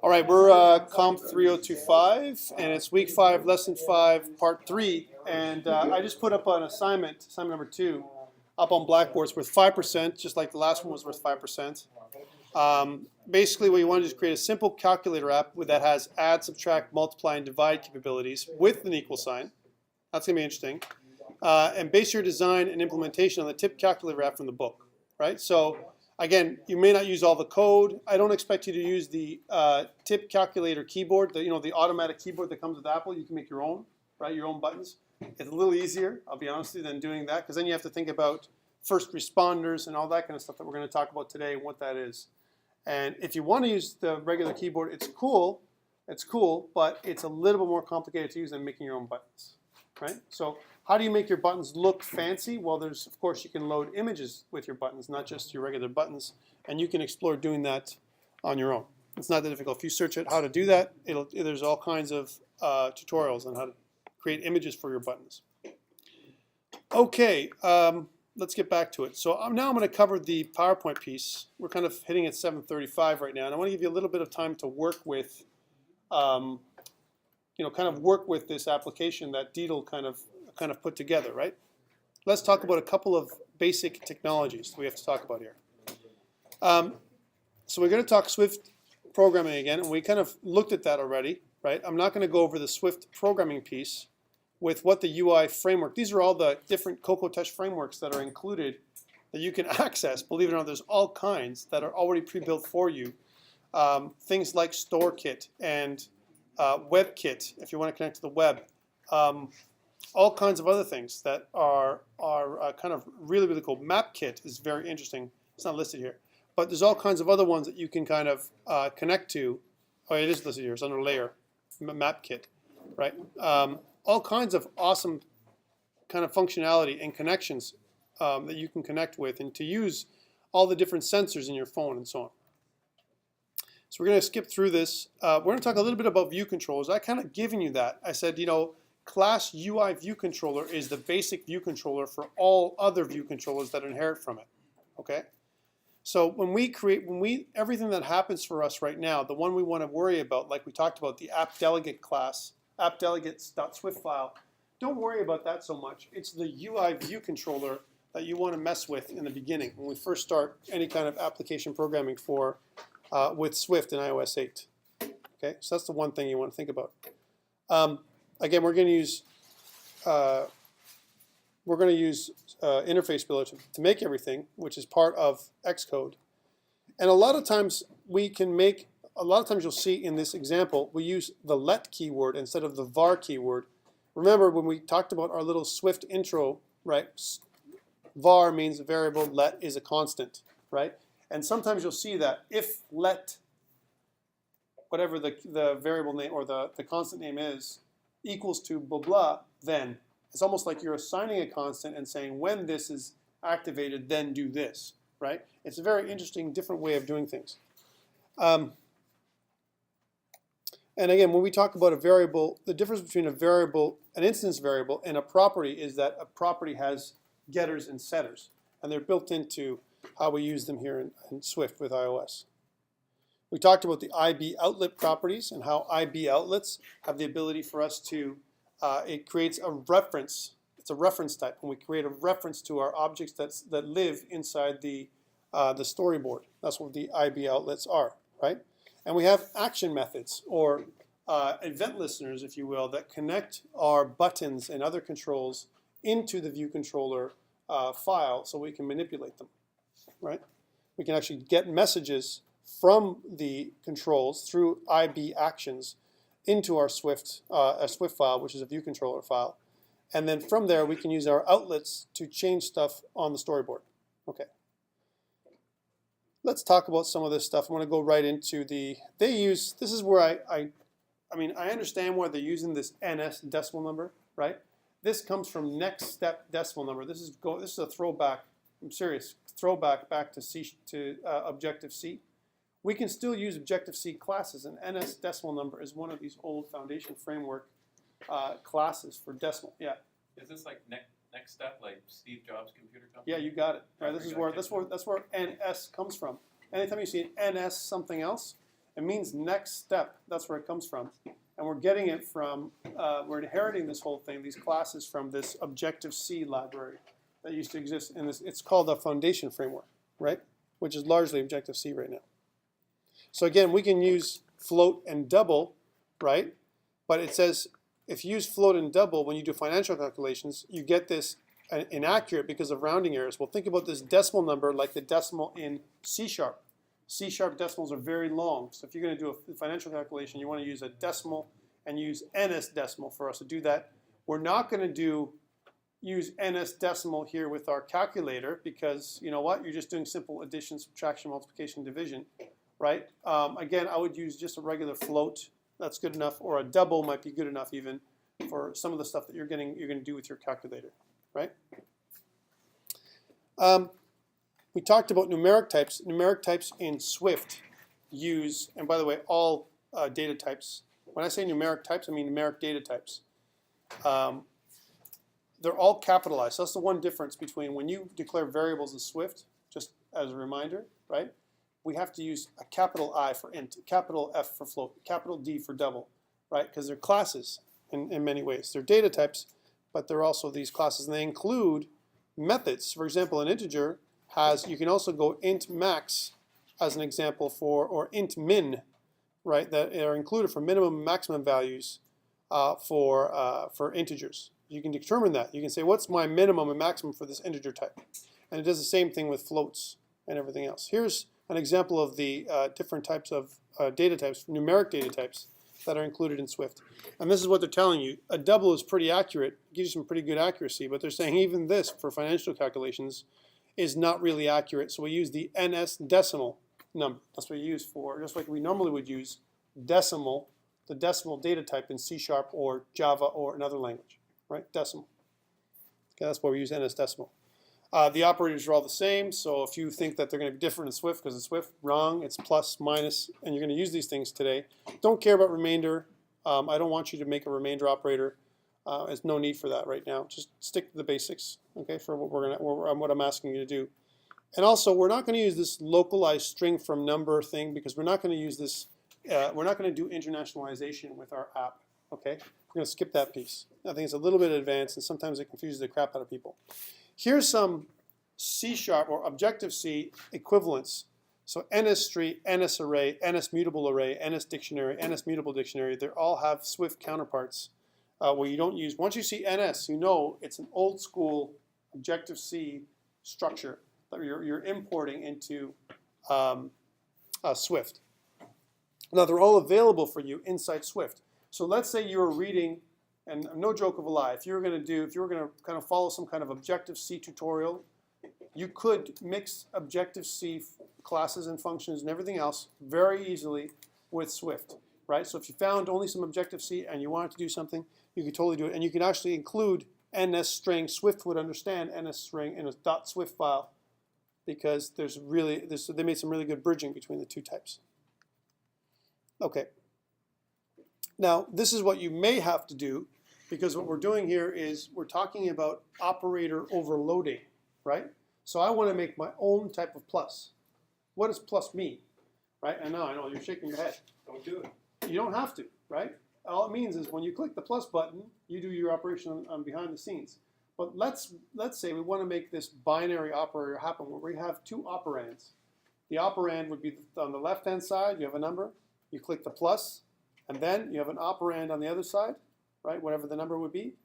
All right, we're COMP3025, and it's week 5, lesson 5, part 3. And I just put up an assignment number 2, up on Blackboard. It's worth 5%, just like the last one was worth 5%. Basically, what you want to do is create a simple calculator app that has add, subtract, multiply, and divide capabilities with an equal sign. That's going to be interesting. And base your design and implementation on the tip calculator app from the book, right? So again, you may not use all the code. I don't expect you to use the tip calculator keyboard, the automatic keyboard that comes with Apple. You can make your own, right? Your own buttons. It's a little easier, I'll be honest with you, than doing that, because then you have to think about first responders and all that kind of stuff that we're going to talk about today and what that is. And if you want to use the regular keyboard, it's cool, but it's a little bit more complicated to use than making your own buttons, right? So how do you make your buttons look fancy? Well, of course, you can load images with your buttons, not just your regular buttons, and you can explore doing that on your own. It's not that difficult. If you search out how to do that, there's all kinds of tutorials on how to create images for your buttons. Okay, let's get back to it. So now I'm going to cover the PowerPoint piece. We're kind of hitting at 7:35 right now, and I want to give you a little bit of time to work with, kind of work with this application that Deedle kind of put together, right? Let's talk about a couple of basic technologies that we have to talk about here. So we're going to talk Swift programming again, and we kind of looked at that already, right? I'm not going to go over the Swift programming piece with what the UI framework. These are all the different Cocoa Touch frameworks that are included that you can access. Believe it or not, there's all kinds that are already pre-built for you. Things like StoreKit and WebKit, if you want to connect to the web. All kinds of other things that are kind of really, really cool. MapKit is very interesting. It's not listed here. But there's all kinds of other ones that you can kind of connect to. Oh, it is listed here. It's under Layer, MapKit, right? All kinds of awesome kind of functionality and connections that you can connect with and to use all the different sensors in your phone and so on. So we're going to skip through this. We're going to talk a little bit about view controllers. I kind of given you that. I said, Class UI ViewController is the basic view controller for all other view controllers that inherit from it. Okay? So everything that happens for us right now, the one we want to worry about, like we talked about, the app delegate class, appdelegates.swift file, don't worry about that so much. It's the UI view controller that you want to mess with in the beginning when we first start any kind of application programming for with Swift in iOS 8. Okay, so that's the one thing you want to think about. Again, we're going to use interface builder to make everything, which is part of Xcode. And a lot of times you'll see in this example, we use the let keyword instead of the var keyword. Remember when we talked about our little Swift intro, right? Var means a variable, let is a constant, right? And sometimes you'll see that if let, whatever the variable name or the constant name is, equals to blah blah, then it's almost like you're assigning a constant and saying when this is activated, then do this, right? It's a very interesting, different way of doing things. And again, when we talk about a variable, the difference between a variable, an instance variable, and a property is that a property has getters and setters, and they're built into how we use them here in Swift with iOS. We talked about the IB outlet properties and how IB outlets have the ability for us to, it creates a reference. It's a reference type, and we create a reference to our objects that live inside the storyboard. That's what the IB outlets are, right? And we have action methods, or event listeners, if you will, that connect our buttons and other controls into the view controller file so we can manipulate them, right? We can actually get messages from the controls through IB actions into our Swift file, which is a view controller file. And then from there, we can use our outlets to change stuff on the storyboard. Okay. Let's talk about some of this stuff. I'm going to go right into this is where I understand why they're using this NS decimal number, right? This comes from next step decimal number. This is a throwback, I'm serious, throwback back to Objective-C. We can still use Objective-C classes, and NS decimal number is one of these old foundation framework classes for decimal. Yeah. Is this like next step, like Steve Jobs' computer company? Yeah, you got it. Right, that's where NS comes from. Anytime you see an NS something else, It means next step. That's where it comes from. And we're getting it from, we're inheriting this whole thing, these classes from this Objective-C library that used to exist in this. It's called a foundation framework, right? Which is largely Objective-C right now. So again, we can use float and double, right? But it says if you use float and double when you do financial calculations, you get this inaccurate because of rounding errors. Well, think about this decimal number like the decimal in C#. C# decimals are very long. So if you're going to do a financial calculation, you want to use a decimal and use NS decimal for us to do that. We're not going to use NS decimal here with our calculator because, you know what, you're just doing simple addition, subtraction, multiplication, division, right? Again, I would use just a regular float. That's good enough, or a double might be good enough even for some of the stuff that you're going to do with your calculator, right? We talked about numeric types. Numeric types in Swift use, and by the way, all data types. When I say numeric types, I mean numeric data types. They're all capitalized. So that's the one difference between when you declare variables in Swift, just as a reminder, right? We have to use a capital I for int, capital F for float, capital D for double, right? Because they're classes in many ways. They're data types, but they're also these classes, and they include methods. For example, an integer has, you can also go int max as an example for, or int min, right? That are included for minimum and maximum values for integers. You can determine that. You can say, what's my minimum and maximum for this integer type? And it does the same thing with floats and everything else. Here's an example of the different types of data types, numeric data types that are included in Swift. And this is what they're telling you. A double is pretty accurate, gives you some pretty good accuracy, but they're saying even this for financial calculations is not really accurate. So we use the NS decimal number. That's what we use for, just like we normally would use decimal, the decimal data type in C# or Java or another language, right? Decimal. Okay, that's why we use NS decimal. The operators are all the same, so if you think that they're going to be different in Swift, because in Swift, wrong, it's plus, minus, and you're going to use these things today. Don't care about remainder. I don't want you to make a remainder operator. There's no need for that right now. Just stick to the basics, okay, for what I'm asking you to do. And also, we're not going to use this localized string from number thing because we're not going to use this. We're not going to do internationalization with our app, okay? We're going to skip that piece. I think it's a little bit advanced, and sometimes it confuses the crap out of people. Here's some C# or Objective-C equivalents. So NS street, NS array, NS mutable array, NS dictionary, NS mutable dictionary, they all have Swift counterparts where you don't use. Once you see NS, you know it's an old school Objective-C structure that you're importing into Swift. Now they're all available for you inside Swift. So let's say you're reading, and no joke of a lie, if you were going to kind of follow some kind of Objective-C tutorial, you could mix Objective-C classes and functions and everything else very easily with Swift, right? So if you found only some Objective-C and you wanted to do something, you could totally do it. And you can actually include NS string. Swift would understand NS string in a .swift file because they made some really good bridging between the two types. Okay. Now, this is what you may have to do, because what we're doing here is we're talking about operator overloading, right? So I want to make my own type of plus. What does plus mean, right? I know, you're shaking your head. Don't do it. You don't have to, right? All it means is when you click the plus button, you do your operation on behind the scenes. But let's say we want to make this binary operator happen where we have two operands. The operand would be on the left-hand side, you have a number, you click the plus, and then you have an operand on the other side, right, whatever the number would be.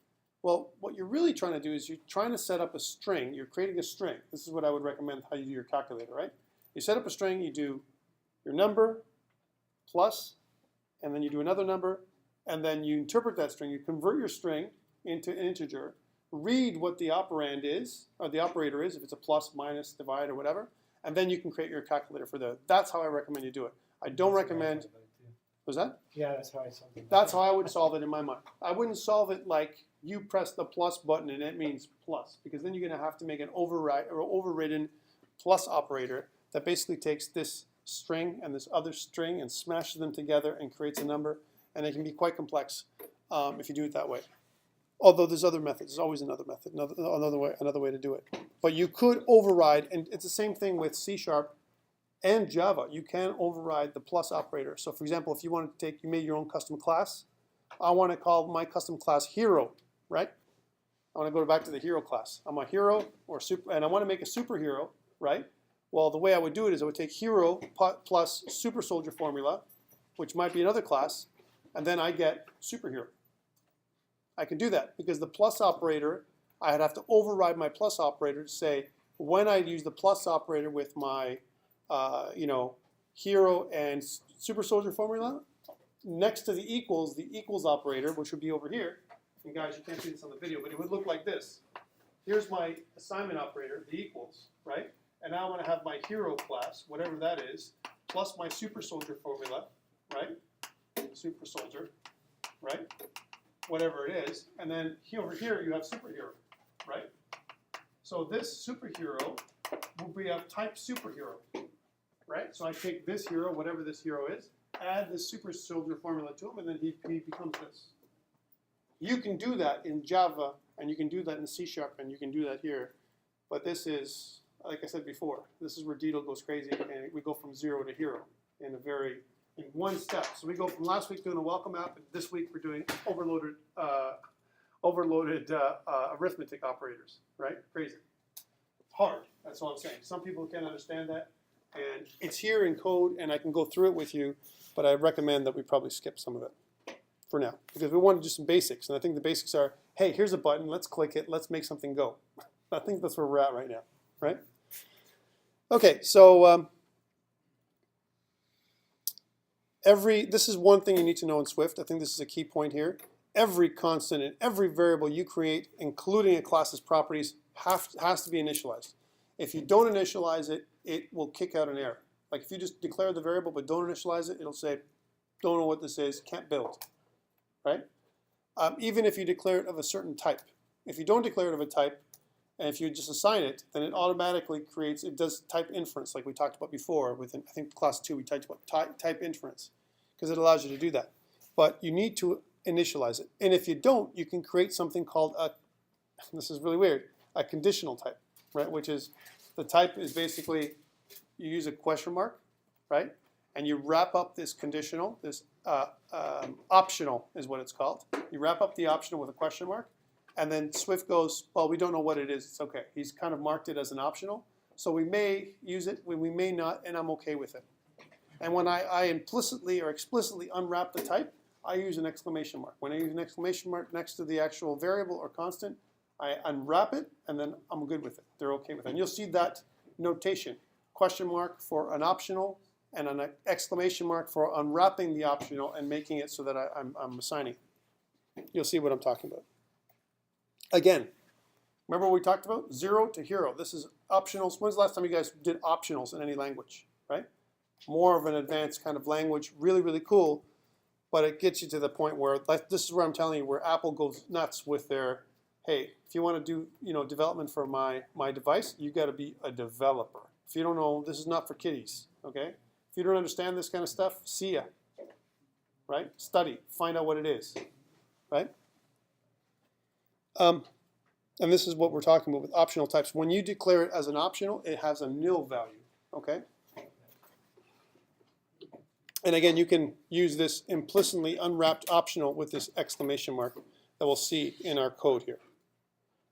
Well, what you're really trying to do is you're trying to set up a string. You're creating a string. This is what I would recommend how you do your calculator, right? You set up a string, you do your number plus, and then you do another number, and then you interpret that string. You convert your string into an integer, read what the operand is, or the operator is, if it's a plus, minus, divide, or whatever, and then you can create your calculator for that. That's how I recommend you do it. I don't recommend. Was that? Yeah, that's how I solved it. That's how I would solve it in my mind. I wouldn't solve it like you press the plus button and it means plus, because then you're going to have to make an override or overridden plus operator that basically takes this string and this other string and smashes them together and creates a number, and it can be quite complex if you do it that way. Although there's other methods. There's always another method, another way to do it. But you could override, and it's the same thing with C# and Java, you can override the plus operator. So for example, if you wanted to take, you made your own custom class, I want to call my custom class hero, right? I want to go back to the hero class. I'm a hero or super, and I want to make a superhero, right? Well, the way I would do it is I would take hero plus super soldier formula, which might be another class, and then I get superhero. I can do that because the plus operator, I'd have to override my plus operator to say when I use the plus operator with my hero and super soldier formula, next to the equals operator, which would be over here. And guys, you can't see this on the video, but it would look like this. Here's my assignment operator, the equals, right? And now I'm going to have my hero class, whatever that is, plus my super soldier formula, right? Super soldier, right? Whatever it is. And then over here you have superhero, right? So this superhero will be of type superhero, right? So I take this hero, whatever this hero is, add this super soldier formula to him, and then he becomes this. You can do that in Java, and you can do that in C#, and you can do that here. But this is, like I said before, this is where Didel goes crazy, and we go from 0 to hero in one step. So we go from last week doing a welcome app, and this week we're doing overloaded arithmetic operators, right? Crazy. Hard, that's all I'm saying. Some people can't understand that, and it's here in code, and I can go through it with you, but I recommend that we probably skip some of it for now, because we want to do some basics, and I think the basics are, hey, here's a button, let's click it, let's make something go. I think that's where we're at right now, right? Okay, so this is one thing you need to know in Swift. I think this is a key point here. Every constant and every variable you create, including a class's properties, has to be initialized. If you don't initialize it, it will kick out an error. Like if you just declare the variable but don't initialize it, it'll say, don't know what this is, can't build, right? Even if you declare it of a certain type. If you don't declare it of a type, and if you just assign it, then it automatically creates, it does type inference like we talked about before. Within, I think class 2 we talked about type inference, because it allows you to do that. But you need to initialize it. And if you don't, you can create something called a, this is really weird, a conditional type, right? Which is, the type is basically, you use a question mark, right? And you wrap up this conditional, this optional is what it's called. You wrap up the optional with a question mark, and then Swift goes, well, we don't know what it is, it's okay. He's kind of marked it as an optional, so we may use it, we may not, and I'm okay with it. And when I implicitly or explicitly unwrap the type, I use an exclamation mark. When I use an exclamation mark next to the actual variable or constant, I unwrap it, and then I'm good with it. They're okay with it. And you'll see that notation, question mark for an optional, and an exclamation mark for unwrapping the optional and making it so that I'm assigning. You'll see what I'm talking about. Again, remember what we talked about? 0 to hero. This is optionals. When's the last time you guys did optionals in any language, right? More of an advanced kind of language, really, really cool, but it gets you to the point where, like, this is where I'm telling you, where Apple goes nuts with their, hey, if you want to do development for my device, you got to be a developer. If you don't know, this is not for kiddies, okay? If you don't understand this kind of stuff, see ya, right? Study, find out what it is, right? And this is what we're talking about with optional types. When you declare it as an optional, it has a nil value, okay? And again, you can use this implicitly unwrapped optional with this exclamation mark that we'll see in our code here.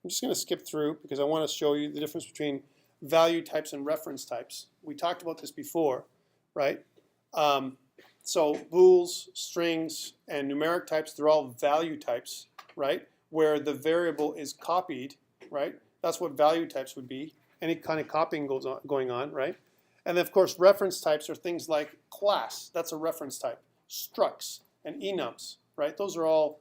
I'm just going to skip through because I want to show you the difference between value types and reference types. We talked about this before, right? So bools, strings, and numeric types, they're all value types, right? Where the variable is copied, right? That's what value types would be. Any kind of copying going on, right? And then of course, reference types are things like class. That's a reference type. Structs and enums, right? Those are all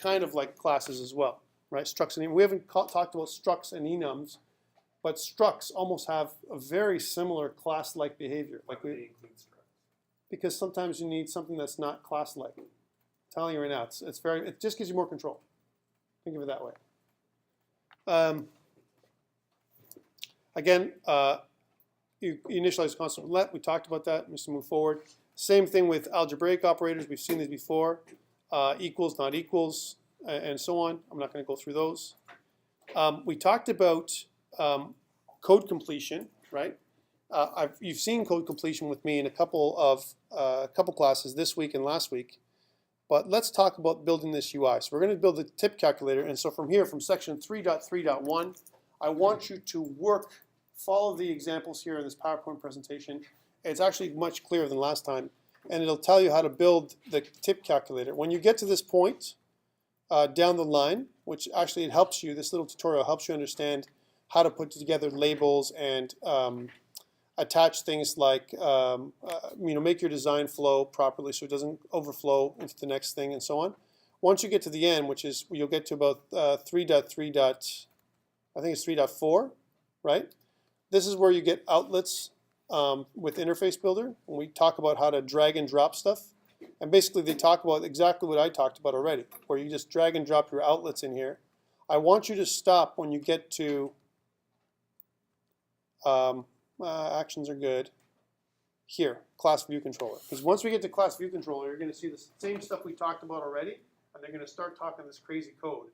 kind of like classes as well, right? Structs and enums. We haven't talked about structs and enums, but structs almost have a very similar class-like behavior. Like because sometimes you need something that's not class-like. I'm telling you right now, it just gives you more control. Think of it that way. Again, you initialize constant let. We talked about that. Just to move forward. Same thing with algebraic operators. We've seen these before. Equals, not equals, and so on. I'm not going to go through those. We talked about code completion, right? you've seen code completion with me in a couple classes this week and last week. But let's talk about building this UI. So we're going to build the tip calculator. And so from here, from section 3.3.1, I want you to follow the examples here in this PowerPoint presentation. It's actually much clearer than last time. And it'll tell you how to build the tip calculator. When you get to this point down the line, which actually it helps you, this little tutorial helps you understand how to put together labels and attach things like, make your design flow properly so it doesn't overflow into the next thing and so on. Once you get to the end, which is, you'll get to about 3.3. I think it's 3.4, right? This is where you get outlets with Interface Builder. When we talk about how to drag and drop stuff. And basically they talk about exactly what I talked about already, where you just drag and drop your outlets in here. I want you to stop when you get to actions are good. Here, Class ViewController. Because once we get to Class ViewController, you're going to see the same stuff we talked about already, and they're going to start talking this crazy code,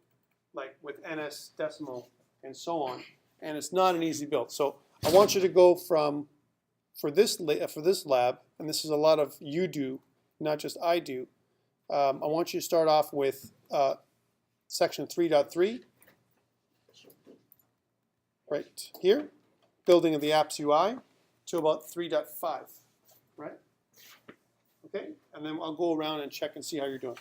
like with NS decimal and so on. And it's not an easy build. So I want you to go for this lab, and this is a lot of you do, not just I do. I want you to start off with section 3.3, right here. Building of the apps UI to about 3.5, right? Okay, and then I'll go around and check and see how you're doing.